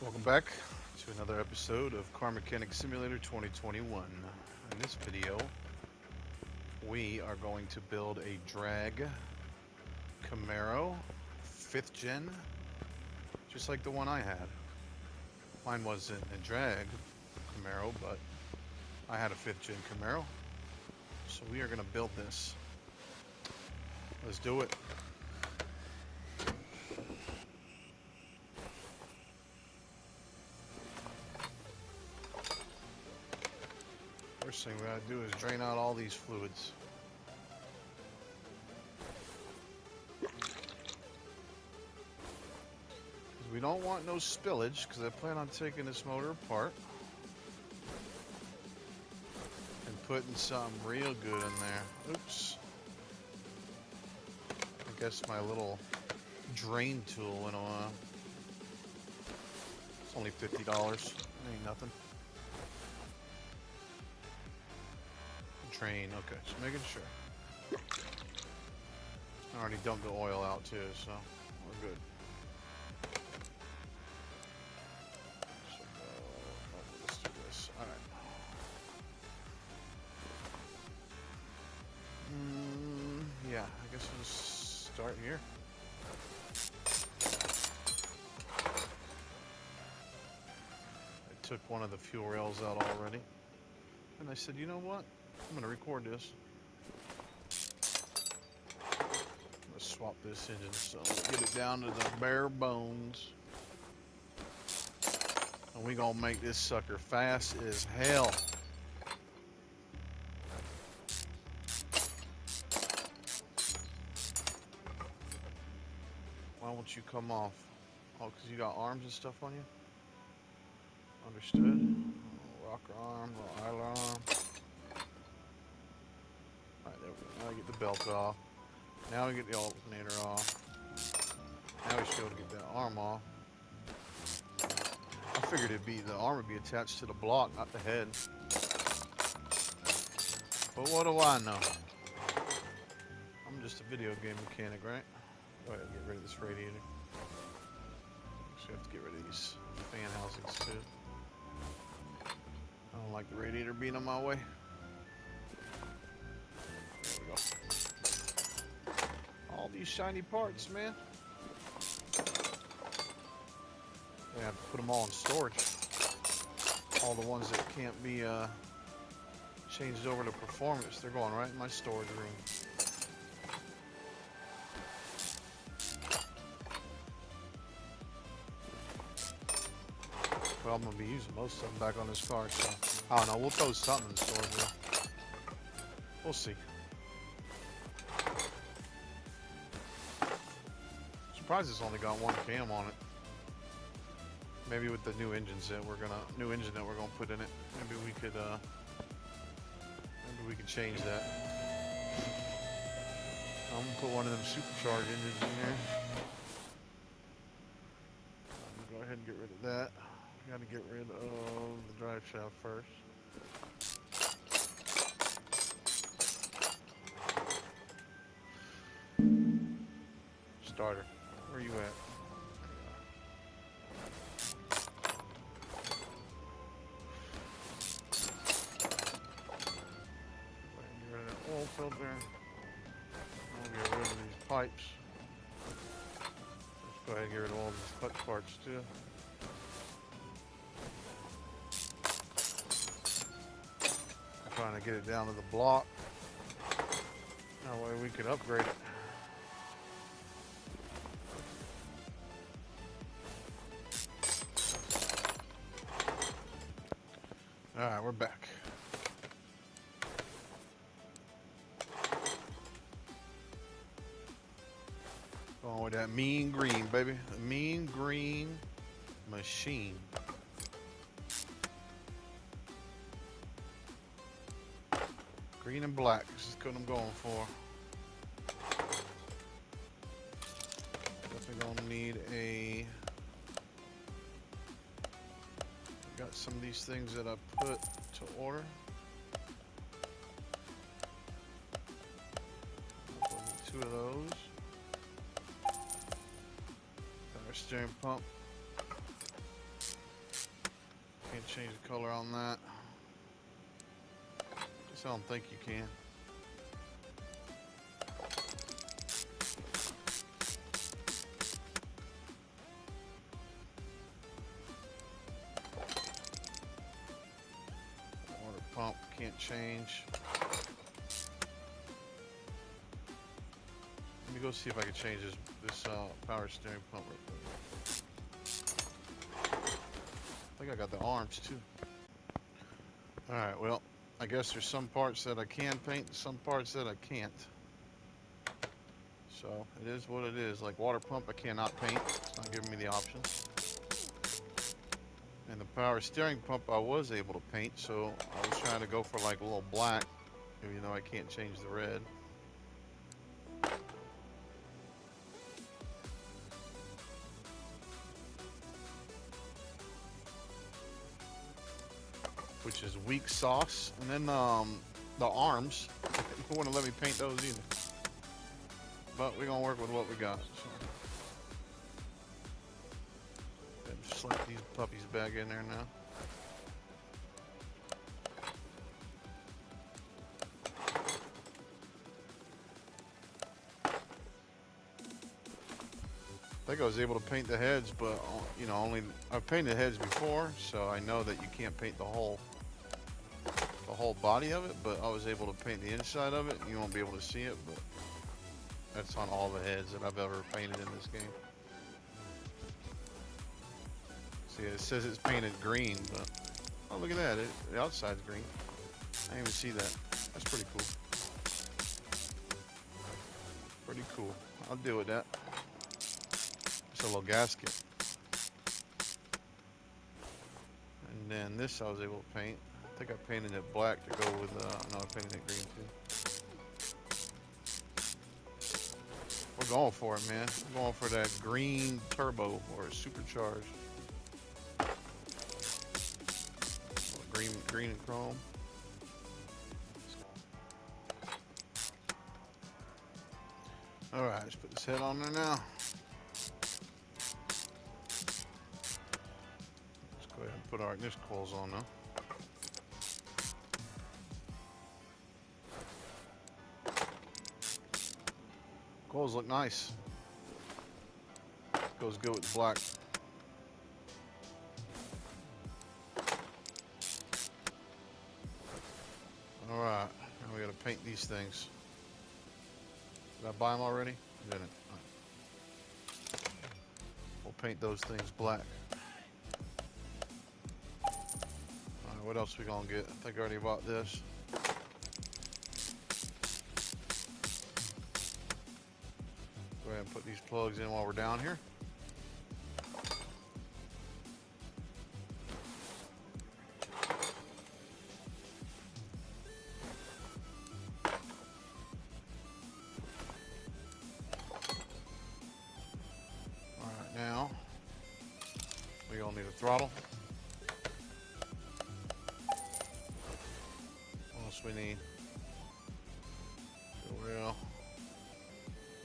Welcome back to another episode of Car Mechanic Simulator 2021. In this video, we are going to build a drag Camaro 5th gen, just like the one I had. Mine wasn't a drag Camaro, but I had a 5th gen Camaro. So we are going to build this. Let's do it. First thing we gotta do is drain out all these fluids. We don't want no spillage, because I plan on taking this motor apart and putting something real good in there. Oops. I guess my little drain tool went on. It's only $50. Ain't nothing. Drain, okay, just making sure. I already dumped the oil out too, so we're good. So, let's do this. Alright. Yeah, I guess we'll just start here. I took one of the fuel rails out already. And I said, you know what? I'm gonna record this. Let's swap this engine so get it down to the bare bones. And we gonna make this sucker fast as hell. Why won't you come off? Oh, because you got arms and stuff on you? Understood. Rocker arm, little idler arm. Alright, there we go. Now we get the belt off. Now we get the alternator off. Now we should be able to get that arm off. I figured the arm would be attached to the block, not the head. But what do I know? I'm just a video game mechanic, right? Go ahead and get rid of this radiator. Actually, I have to get rid of these fan housings too. I don't like the radiator being on my way. There we go. All these shiny parts, man. I have to put them all in storage. All the ones that can't be changed over to performance, they're going right in my storage room. Well, I'm going to be using most of them back on this car, so I don't know. We'll throw something in the storage room. We'll see. Surprised it's only got one cam on it. Maybe with the new engines that we're gonna put in it, maybe we could change that. I'm gonna put one of them supercharged engines in here. Go ahead and get rid of that. Gotta get rid of the drive shaft first. Starter, where you at? Oil filter. I'll get rid of these pipes. Let's go ahead and get rid of all these clutch parts too. I'm trying to get it down to the block. That way we could upgrade it. Alright, we're back. Going with that mean green, baby. A mean green machine. Green and black. This is what I'm going for. Definitely gonna need a... Got some of these things that I put to order. Two of those. Got our steering pump. Can't change the color on that. Guess I don't think you can. Water pump can't change. Let me go see if I can change this power steering pump real quick. I think I got the arms too. Alright, well, I guess there's some parts that I can paint and some parts that I can't. So, it is what it is. Like water pump, I cannot paint. It's not giving me the options. And the power steering pump, I was able to paint, so I was trying to go for like a little black, even though I can't change the red. Which is weak sauce. And then the arms, they wouldn't let me paint those either. But we're gonna work with what we got. So. And slap these puppies back in there now. I think I was able to paint the heads, but you know, I've painted heads before, so I know that you can't paint the whole body of it. But I was able to paint the inside of it. You won't be able to see it, but that's on all the heads that I've ever painted in this game. See, it says it's painted green, but oh, look at that! The outside's green. I didn't even see that. That's pretty cool. Pretty cool. I'll deal with that. It's a little gasket. And then this I was able to paint. I think I painted it black to go with, no, I painted it green too. We're going for it, man. We're going for that green turbo or supercharged. Green and chrome. Alright, let's put this head on there now. Let's go ahead and put our ignition coils on now. Coils look nice. Goes good with the black. Alright, now we gotta paint these things. Did I buy them already? I didn't. Right. We'll paint those things black. Alright, what else we gonna get? I think I already bought this. Go ahead and put these plugs in while we're down here. Alright, now we're gonna need a throttle. What else we need? Well,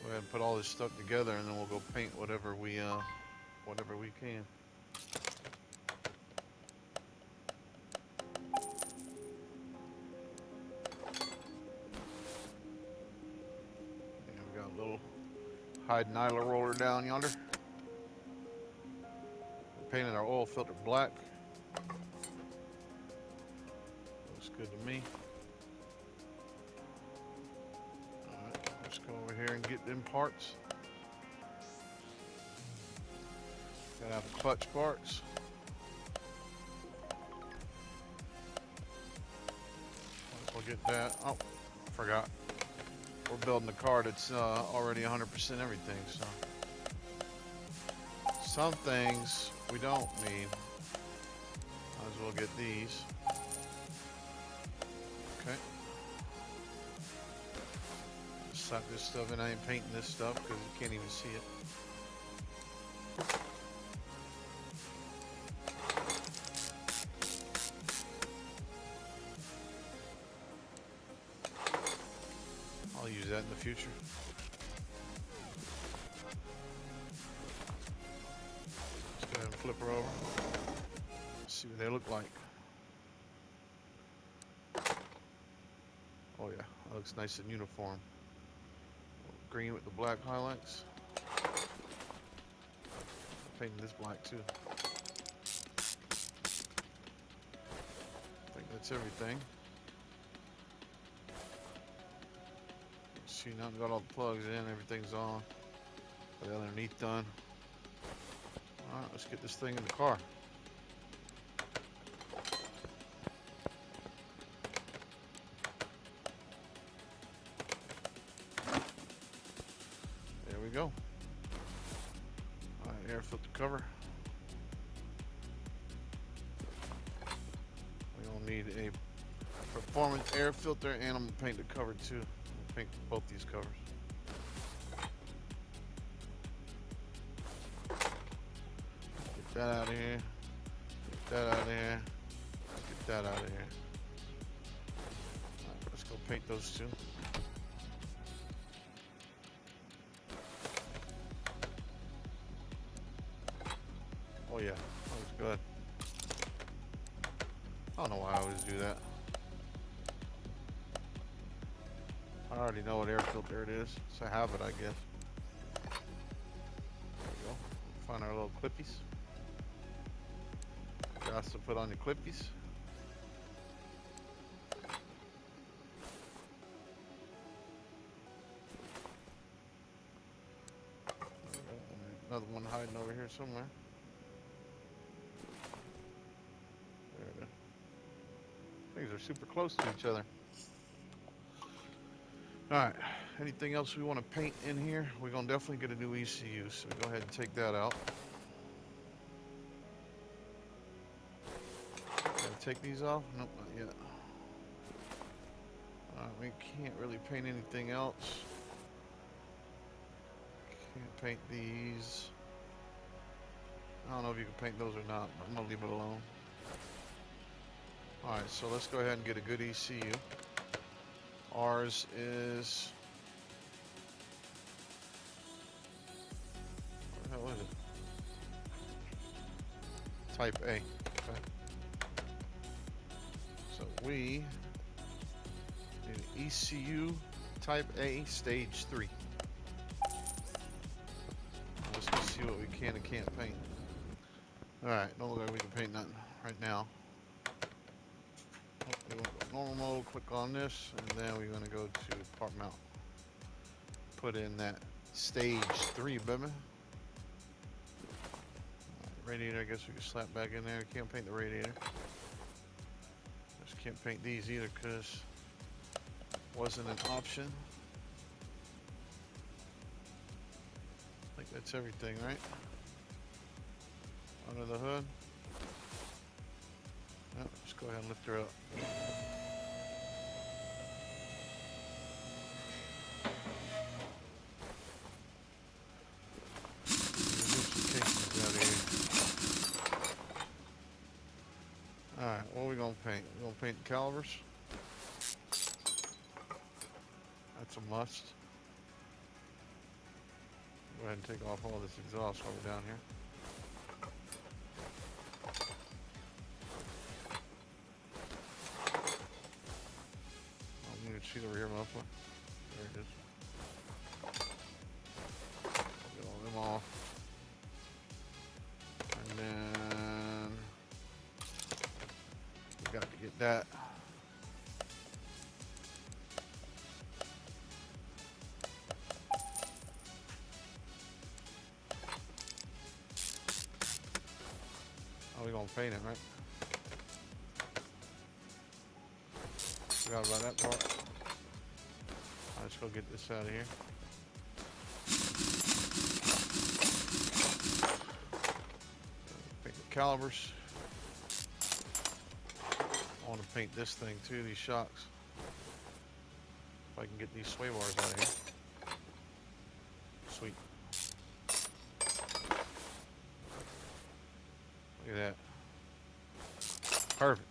go ahead and put all this stuff together, and then we'll go paint whatever we can. Yeah, we got a little hide nyla roller down yonder. We painted our oil filter black. Looks good to me. Alright, let's go over here and get them parts. Gotta have the clutch parts. We'll get that. Oh, forgot. We're building a car that's already 100% everything, so. Some things we don't need. Might as well get these. Okay. Slap this stuff in. I ain't painting this stuff because you can't even see it. I'll use that in the future. Let's go ahead and flip her over. see what they look like. Oh yeah, that looks nice and uniform. Green with the black highlights. Painting this black too. I think that's everything. See, now I've got all the plugs in, everything's on. Got the underneath done. Alright, let's get this thing in the car. There we go. Alright, air filter cover. We'll need a performance air filter, and I'm gonna paint the cover too. I'll paint both these covers. Get that out of here. Get that out of here. Get that out of here. Alright, let's go paint those two. Oh yeah, that looks good. I don't know why I always do that. I already know what air filter it is. It's a habit, I guess. There we go. Find our little clippies. Got to put on your clippies. Another one hiding over here somewhere. There it is. Things are super close to each other. Alright, anything else we want to paint in here? We're going to definitely get a new ECU, so go ahead and take that out. Gotta take these off? Nope, not yet. Alright, we can't really paint anything else. Can't paint these. I don't know if you can paint those or not, but I'm going to leave it alone. Alright, so let's go ahead and get a good ECU. Ours is... what the hell is it? Type A. Okay. So we need an ECU Type A Stage 3. Let's go see what we can and can't paint. Alright, don't look like we can paint nothing right now. We're going to go normal mode, click on this, and then we're going to go to part mount. Put in that stage 3, baby. Radiator, I guess we can slap back in there. Can't paint the radiator. Just can't paint these either because wasn't an option. I think that's everything, right? Under the hood. Yep, just go ahead and lift her up. Alright, what are we going to paint? We're going to paint the calipers. That's a must. Go ahead and take off all this exhaust while we're down here. Sheet over here, muffler. There it is. Get all them off. And then we got to get that. Oh, we're gonna paint it, right? Forgot about that part. Let's go get this out of here. Paint the calipers. I want to paint this thing too, these shocks. If I can get these sway bars out of here. Sweet. Look at that. Perfect.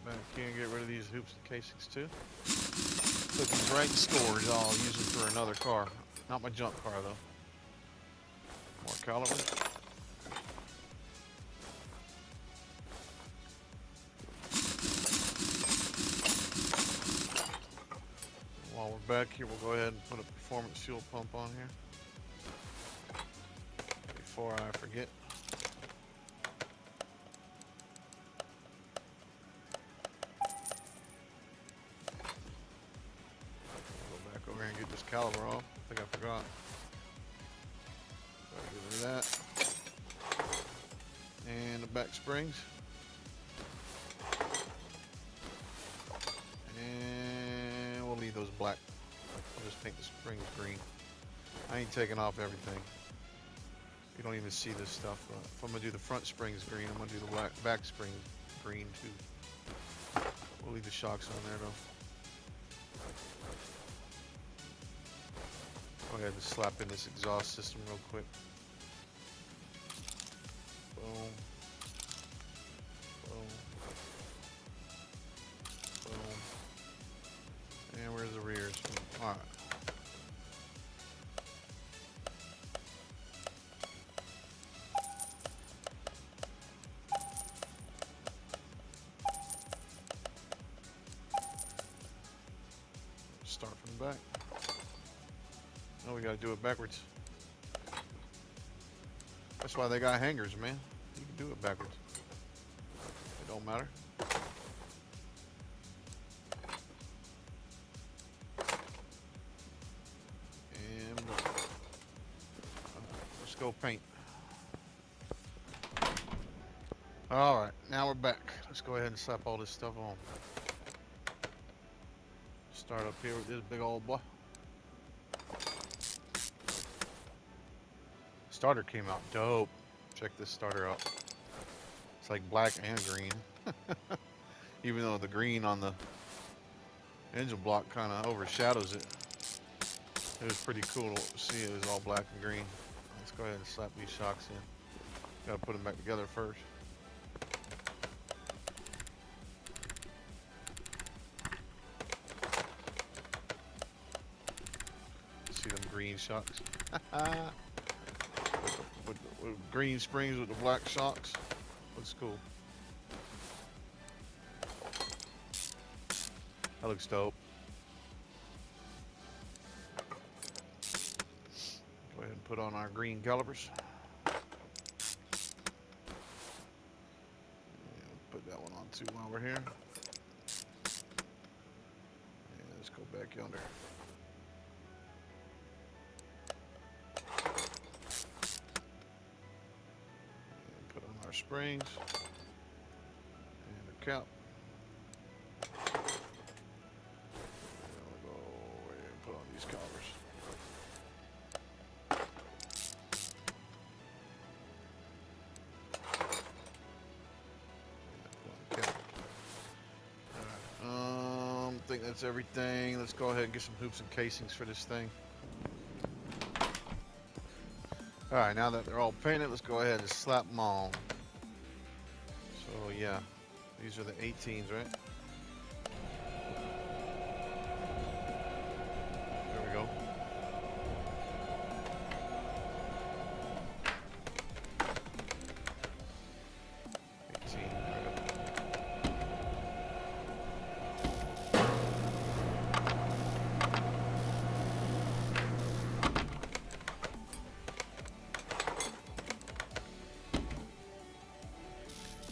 Back here and get rid of these hoops and casings too. Put these right in storage. I'll use them for another car. Not my junk car though. More calibers. While we're back here, we'll go ahead and put a performance fuel pump on here before I forget. Go back over here and get this caliber off. I think I forgot. Gotta get rid of that. And the back springs. And we'll leave those black. I'll just paint the springs green. I ain't taking off everything. You don't even see this stuff. If I'm gonna do the front springs green, I'm gonna do the back spring green too. We'll leave the shocks on there though. Go ahead and slap in this exhaust system real quick. Boom. Boom. Boom. And where's the rears? Alright. Start from the back. No, we gotta do it backwards. That's why they got hangers, man. You can do it backwards. It don't matter. And let's go paint. Alright, now we're back. Let's go ahead and slap all this stuff on. Start up here with this big old boy. Starter came out dope. Check this starter out. It's like black and green. Even though the green on the engine block kind of overshadows it. It was pretty cool to see it was all black and green. Let's go ahead and slap these shocks in. Gotta put them back together first. See them green shocks? with green springs with the black shocks. Looks cool. That looks dope. Go ahead and put on our green calipers. Put that one on too while we're here. And let's go back yonder. Our springs and the cap. And we'll go away and put on these calipers. Alright, I think that's everything. Let's go ahead and get some hoops and casings for this thing. Alright, now that they're all painted, let's go ahead and slap them on. So yeah, these are the 18s, right? There we go.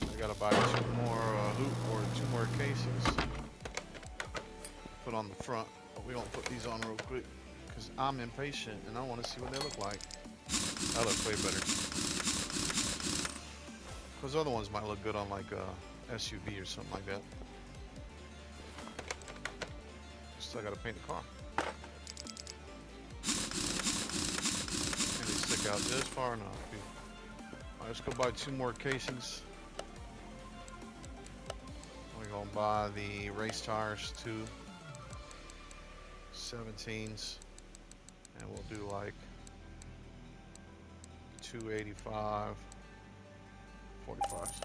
I gotta buy two more hoop or two more casings. Put on the front, but we don't put these on real quick because I'm impatient and I want to see what they look like. That looks way better. Those other ones might look good on like a SUV or something like that. Still gotta paint the car. And they stick out just far enough. Alright, let's go buy two more casings. We're gonna buy the race tires, two 17s, and we'll do like 285 45s.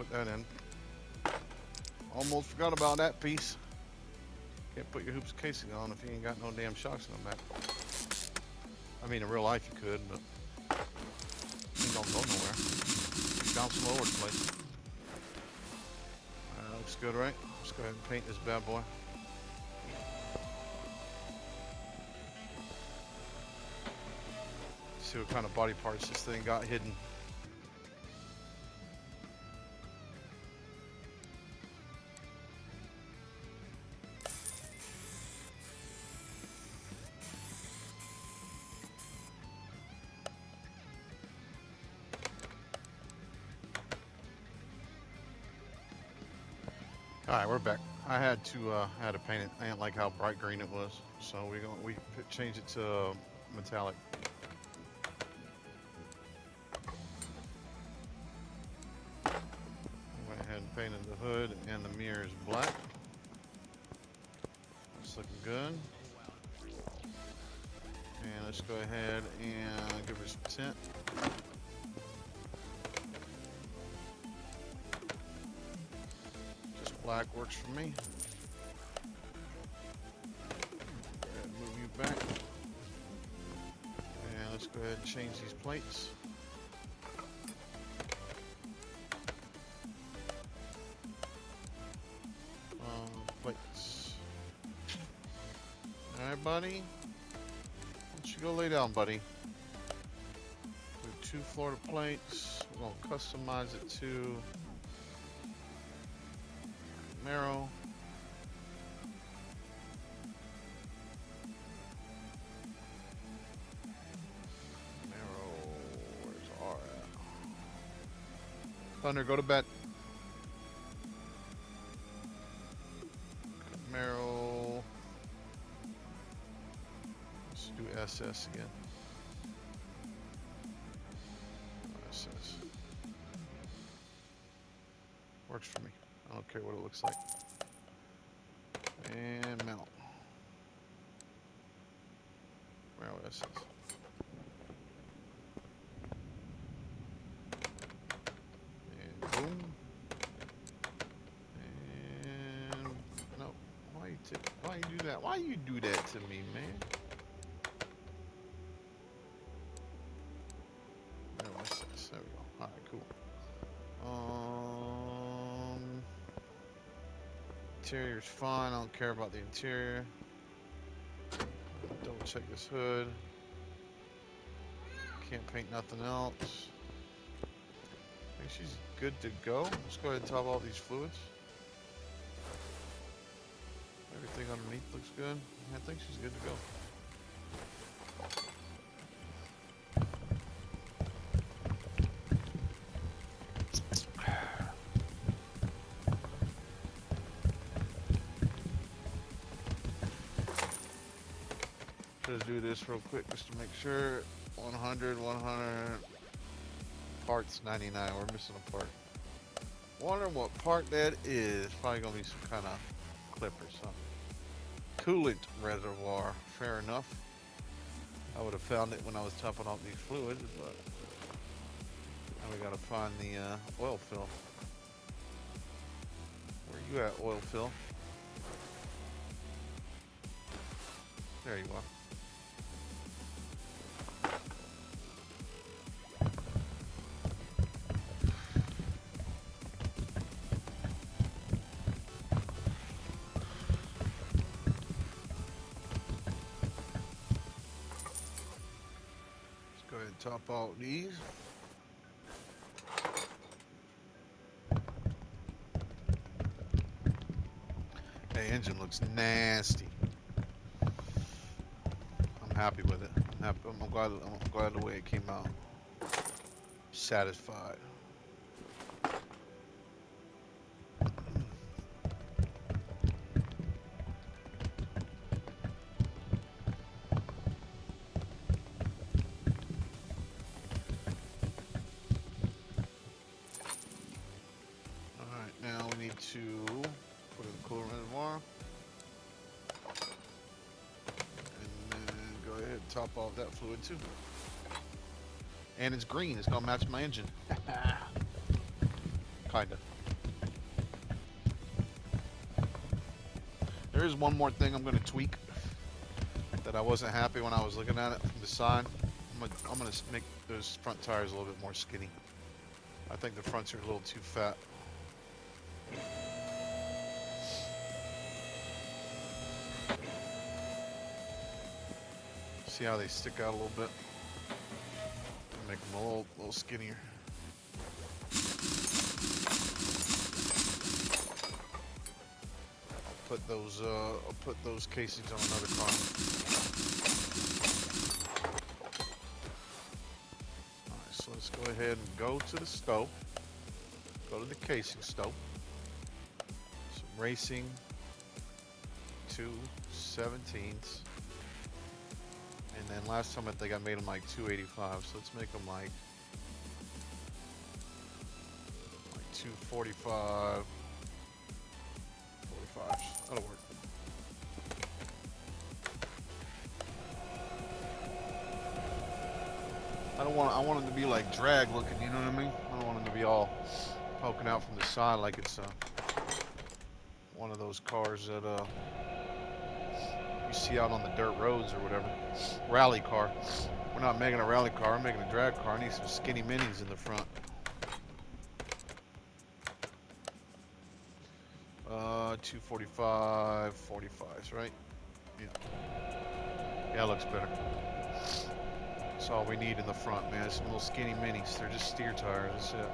put that in. Almost forgot about that piece. Can't put your hoops casing on if you ain't got no damn shocks in the back. I mean, in real life you could, but you don't go nowhere. You bounce all over the place. Looks good, right? Let's go ahead and paint this bad boy. See what kind of body parts this thing got hidden. All right, we're back. I had to paint it. I didn't like how bright green it was, so we changed it to metallic. Went ahead and painted the hood and the mirrors black. That's looking good. And let's go ahead and give her some tint. Just black works for me. Go ahead and move you back. And let's go ahead and change these plates. Plates. Alright, buddy. Why don't you go lay down, buddy? With 2 Florida plates. We're going to customize it to Camaro. Where's R at? Thunder, go to bed. Camaro. Let's do SS again. SS. Works for me. I don't care what it looks like. And mount. Camaro SS. And boom. Why you do that? Why you do that to me, man? There we go. Alright, cool. Interior's fine. I don't care about the interior. Double check this hood. Can't paint nothing else. I think she's good to go. Let's go ahead and top all these fluids. Everything underneath looks good. I think she's good to go. Let's do this real quick just to make sure. 100, parts 99. We're missing a part. Wonder what part that is. Probably gonna be some kind of clip or something. Coolant reservoir. Fair enough. I would have found it when I was topping off these fluids, but now we gotta find the oil fill. Where you at, oil fill? There you are. Go ahead and top out these. Hey, engine looks nasty. I'm happy with it. I'm glad the way it came out. Satisfied. Now we need to put in the coolant reservoir. And then go ahead and top off that fluid too. And it's green, it's gonna match my engine. Kinda. There is one more thing I'm going to tweak that I wasn't happy when I was looking at it from the side. I'm gonna make those front tires a little bit more skinny. I think the fronts are a little too fat. See how they stick out a little bit? Make them a little skinnier. I'll put those casings on another car. Alright, so let's go ahead and go to the stove. Go to the casing stove. Some racing 217s. And then last time I think I made them like 285, so let's make them like 245. 45s. That'll work. I want them to be like drag looking, you know what I mean? I don't want them to be all poking out from the side like it's one of those cars that you see out on the dirt roads or whatever. Rally car. We're not making a rally car, we're making a drag car. I need some skinny minis in the front. 245, 45s, right? Yeah. Yeah, looks better. That's all we need in the front, man. Some little skinny minis. They're just steer tires. That's it.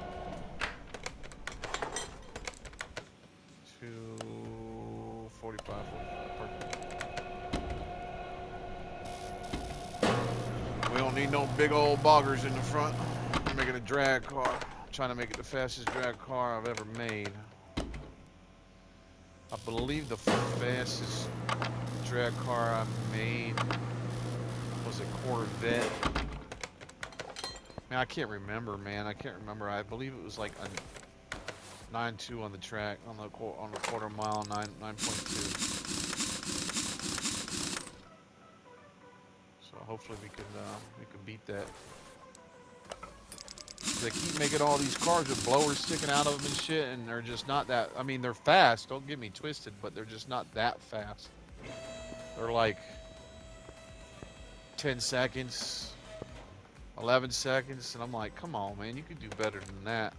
245, 45. We don't need no big old boggers in the front. We're making a drag car. I'm trying to make it the fastest drag car I've ever made. I believe the fastest drag car I made was a Corvette. Man, I can't remember, man. I can't remember. I believe it was like a 9.2 on the track, on the quarter mile, 9.2. So hopefully we can beat that. They keep making all these cars with blowers sticking out of them and shit, and they're just not that. I mean, they're fast. Don't get me twisted, but they're just not that fast. They're like 10 seconds, 11 seconds, and I'm like, come on, man, you could do better than that.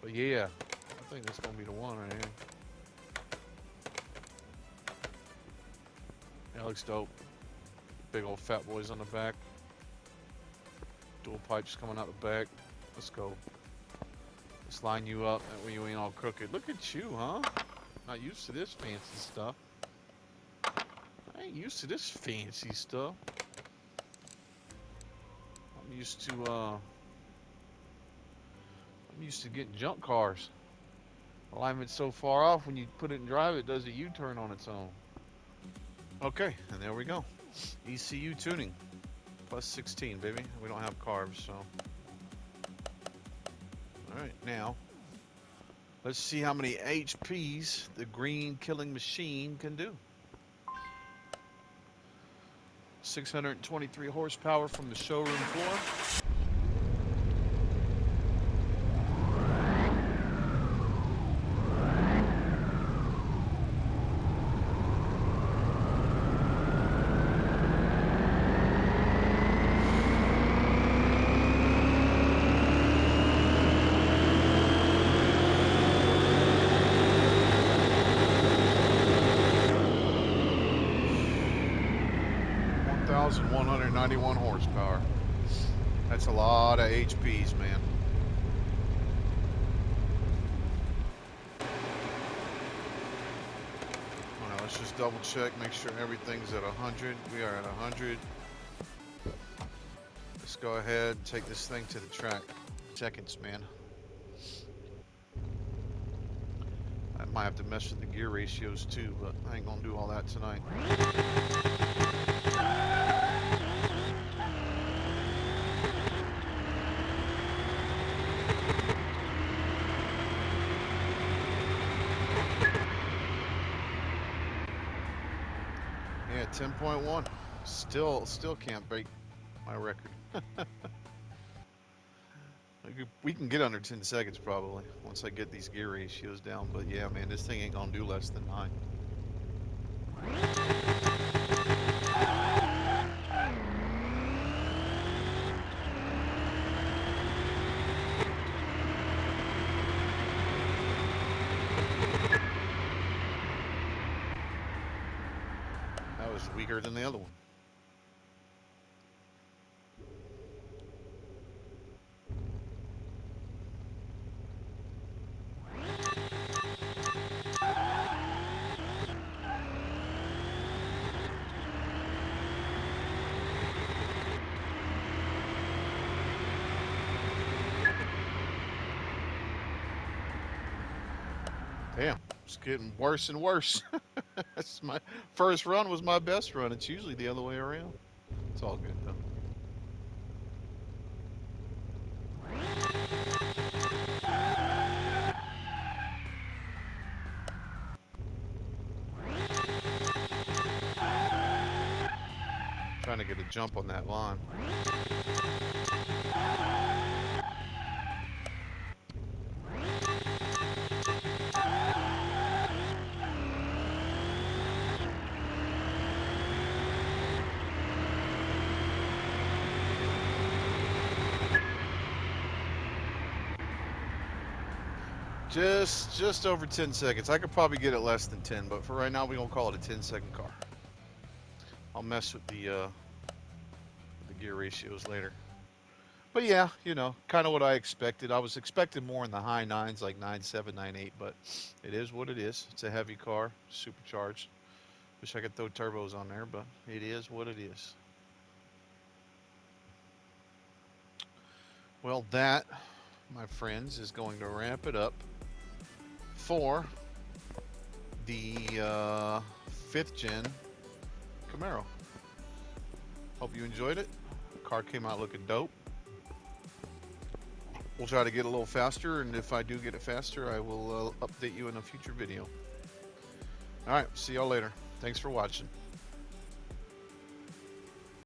But yeah, I think that's gonna be the one right here. Yeah, looks dope. Big old fat boys on the back. Dual pipes coming out the back. Let's go. Let's line you up. That way you ain't all crooked. Look at you, huh? Not used to this fancy stuff. I ain't used to this fancy stuff. I'm used to getting junk cars. Alignment's so far off, when you put it in drive, it does a U-turn on its own. Okay, and there we go. ECU tuning. Plus 16, baby. We don't have carbs, so. Alright, now, let's see how many HPs the green killing machine can do. 623 horsepower from the showroom floor. And 191 horsepower. That's a lot of HPs, man. Alright, let's just double check, make sure everything's at 100. We are at 100. Let's go ahead and take this thing to the track. Seconds, man. I might have to mess with the gear ratios too, but I ain't gonna do all that tonight. Yeah, 10.1. Still can't break my record. We can get under 10 seconds probably once I get these gear ratios down. But yeah, man, this thing ain't gonna do less than 9. That was weaker than the other one. Damn, it's getting worse and worse. That's my first run was my best run. It's usually the other way around. It's all good though. Trying to get a jump on that line. Just over 10 seconds. I could probably get it less than 10, but for right now, we're gonna call it a 10-second car. I'll mess with the gear ratios later. But yeah, you know, kind of what I expected. I was expecting more in the high nines, like 9.7, 9.8, but it is what it is. It's a heavy car, supercharged. Wish I could throw turbos on there, but it is what it is. Well, that, my friends, is going to wrap it up for the 5th gen Camaro. Hope you enjoyed it. Car came out looking dope. We'll try to get a little faster, and if I do get it faster, I will update you in a future video. All right, see y'all later. Thanks for watching.